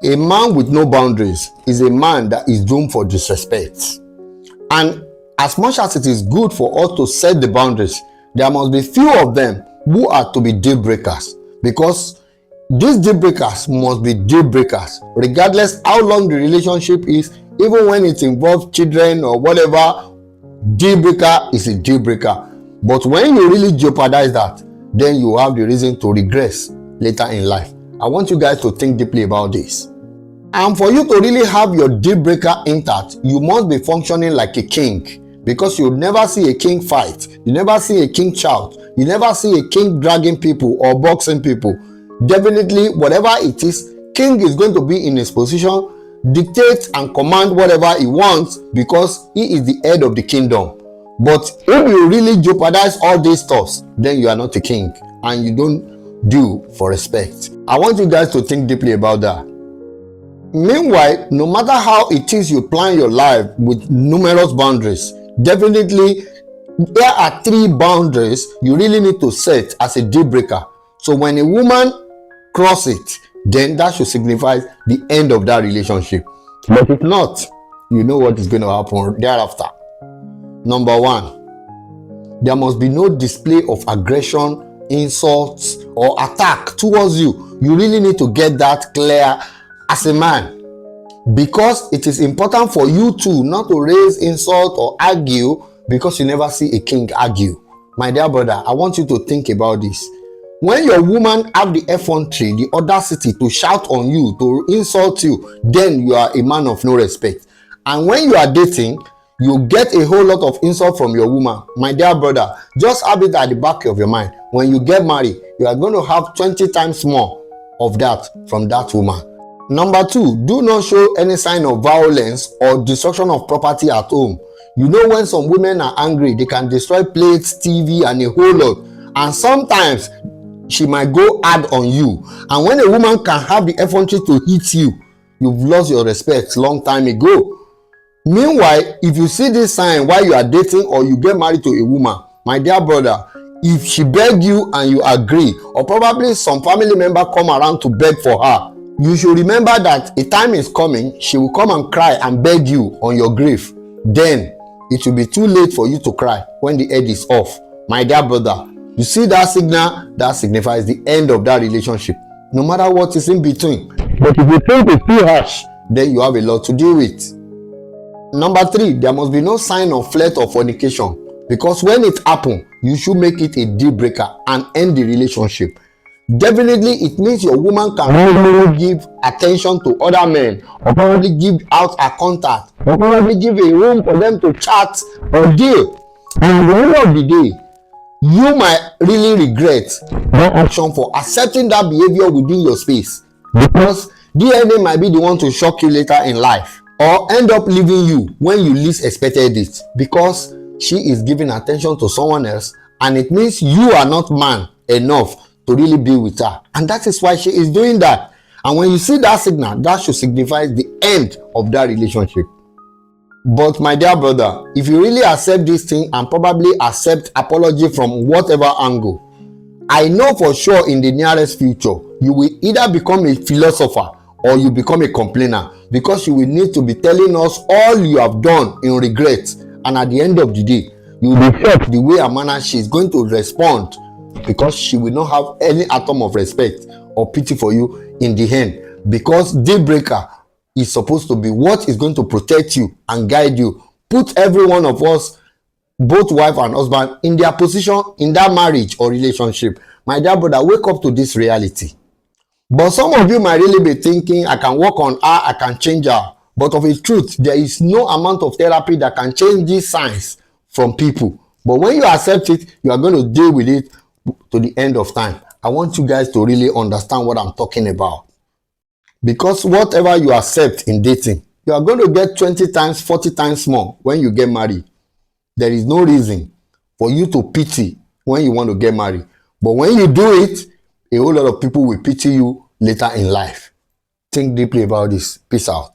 A man with no boundaries is a man that is doomed for disrespect. And as much as it is good for us to set the boundaries, there must be few of them who are to be deal breakers, because these deal breakers must be deal breakers regardless how long the relationship is. Even when it involves children or whatever, deal breaker is a deal breaker. But when you really jeopardize that, then you have the reason to regress later in life. I want you guys to think deeply about this. And for you to really have your deal breaker intact, you must be functioning like a king, because you never see a king fight, you never see a king shout, you never see a king dragging people or boxing people. Definitely, whatever it is, king is going to be in his position, dictate and command whatever he wants, because he is the head of the kingdom. But if you really jeopardize all these stuffs, then you are not a king and you don't do for respect. I want you guys to think deeply about that. Meanwhile, no matter how it is you plan your life with numerous boundaries, definitely there are 3 boundaries you really need to set as a deal breaker. So when a woman crosses it, then that should signify the end of that relationship. But if not, you know what is going to happen thereafter. Number 1, there must be no display of aggression, insults, or attack towards you. You really need to get that clear as a man, because it is important for you too not to raise insult or argue, because you never see a king argue. My dear brother, I want you to think about this. When your woman have the effrontery, the audacity to shout on you, to insult you, then you are a man of no respect. And when you are dating, you get a whole lot of insult from your woman. My dear brother, just have it at the back of your mind. When you get married, you are going to have 20 times more of that from that woman. Number 2, do not show any sign of violence or destruction of property at home. You know, when some women are angry, they can destroy plates, TV, and a whole lot. And sometimes she might go hard on you. And when a woman can have the effrontery to hit you, you've lost your respect long time ago. Meanwhile, if you see this sign while you are dating or you get married to a woman, my dear brother, if she beg you and you agree, or probably some family member come around to beg for her, you should remember that a time is coming, she will come and cry and beg you on your grave. Then it will be too late for you to cry when the head is off. My dear brother, you see that signal? That signifies the end of that relationship, no matter what is in between. But if you think it's too harsh, then you have a lot to deal with. Number 3, there must be no sign of flirt or fornication, because when it happens, you should make it a deal breaker and end the relationship. Definitely, it means your woman can really give attention to other men, or probably give out a contact, or probably give a room for them to chat or deal. And at the end of the day, you might really regret that action for accepting that behavior within your space, because DNA might be the one to shock you later in life, or end up leaving you when you least expected it, because she is giving attention to someone else, and it means you are not man enough to really be with her, and that is why she is doing that. And when you see that signal, that should signify the end of that relationship. But my dear brother, if you really accept this thing and probably accept apology from whatever angle, I know for sure in the nearest future you will either become a philosopher or you become a complainer, because you will need to be telling us all you have done in regret. And at the end of the day, you will be shocked the way Amana she is going to respond, because she will not have any atom of respect or pity for you in the end. Because deal breaker is supposed to be what is going to protect you and guide you, put every one of us, both wife and husband, in their position in that marriage or relationship. My dear brother, wake up to this reality. But some of you might really be thinking, I can work on her, I can change her. But of a truth, there is no amount of therapy that can change these signs from people. But when you accept it, you are going to deal with it to the end of time. I want you guys to really understand what I'm talking about. Because whatever you accept in dating, you are going to get 20 times, 40 times more when you get married. There is no reason for you to pity when you want to get married. But when you do it, a whole lot of people will pity you later in life. Think deeply about this. Peace out.